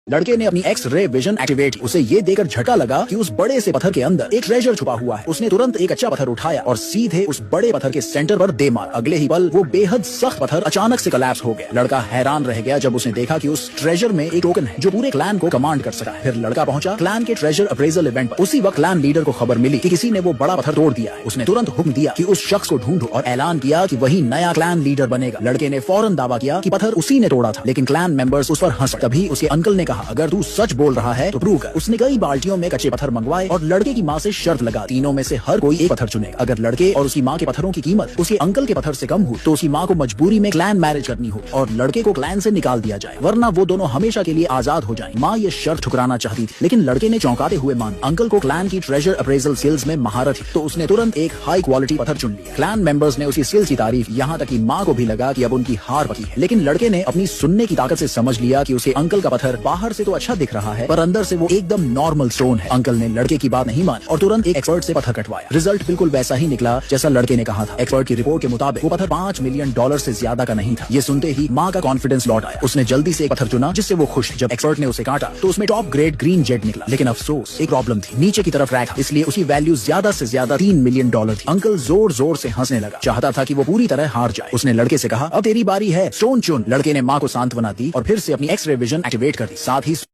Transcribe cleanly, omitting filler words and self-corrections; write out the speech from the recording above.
लड़के ने अपनी एक्स रे विजन एक्टिवेट की। उसे ये देखकर झटका लगा कि उस बड़े से पत्थर के अंदर एक ट्रेजर छुपा हुआ है। उसने तुरंत एक अच्छा पत्थर उठाया और सीधे उस बड़े पत्थर के सेंटर पर दे मारा। अगले ही पल वो बेहद सख्त पत्थर अचानक से कोलैप्स हो गया। लड़का हैरान रह गया जब उसने देखा कि उस ट्रेजर में एक टोकन है जो पूरे क्लैन को कमांड कर सकता है। फिर लड़का पहुंचा क्लैन के ट्रेजर अप्रेजल इवेंट पर। उसी वक्त क्लैन लीडर को खबर मिली कि किसी ने वो बड़ा पत्थर तोड़ दिया है। उसने तुरंत हुक्म दिया कि उस शख्स को ढूंढो और ऐलान किया कि वही नया क्लैन लीडर बनेगा। लड़के ने फौरन दावा किया कि पत्थर उसी ने तोड़ा था, लेकिन क्लैन मेंबर्स उस पर हंस। तभी उसके अंकल ने कहा, अगर तू सच बोल रहा है तो प्रूव कर। उसने कई बाल्टियों में कच्चे पत्थर मंगवाए और लड़के की माँ से शर्त लगा, तीनों में से हर कोई एक पत्थर चुनेगा। अगर लड़के और उसकी माँ के पत्थरों की कीमत उसके अंकल के पत्थर से कम हुई तो उसकी माँ को मजबूरी में क्लैन मैरिज करनी होगी और लड़के को क्लैन से निकाल दिया जाए, वरना वो दोनों हमेशा के लिए आजाद हो जाएंगे। माँ ये शर्त ठुकराना चाहती थी, लेकिन लड़के ने चौंकाते हुए मान। अंकल को क्लैन की ट्रेजर अप्रेजल स्किल्स में महारत थी, तो उसने तुरंत एक हाई क्वालिटी पत्थर चुन लिया। क्लैन मेंबर्स ने उसकी स्किल्स की तारीफ, यहाँ तक कि माँ को भी लगा कि अब उनकी हार पकी है। लेकिन लड़के ने अपनी सुनने की ताकत से समझ लिया कि उसके अंकल का पत्थर बाहर से तो अच्छा दिख रहा है, पर अंदर से वो एकदम नॉर्मल स्टोन है। अंकल ने लड़के की बात नहीं मानी और तुरंत एक एक्सपर्ट से पत्थर कटवाया। रिजल्ट बिल्कुल वैसा ही निकला जैसा लड़के ने कहा था। एक्सपर्ट की रिपोर्ट के मुताबिक वो पत्थर $5 मिलियन से ज्यादा का नहीं था। ये सुनते ही माँ का कॉन्फिडेंस लौट आया। उसने जल्दी से एक पत्थर चुना जिससे वो खुश थी। जब एक्सपर्ट ने उसे काटा तो उसमें टॉप ग्रेड ग्रीन जेड निकला, लेकिन अफसोस एक प्रॉब्लम थी, नीचे की तरफ क्रैक था, इसलिए उसकी वैल्यू ज्यादा से ज्यादा $3 मिलियन थी। अंकल जोर जोर से हंसने लगा, चाहता था कि वो पूरी तरह हार जाए। उसने लड़के से कहा, अब तेरी बारी है, स्टोन चुन। लड़के ने माँ को सांत्वना दी और फिर से अपनी एक्स रे विजन एक्टिवेट कर दी। साथ ही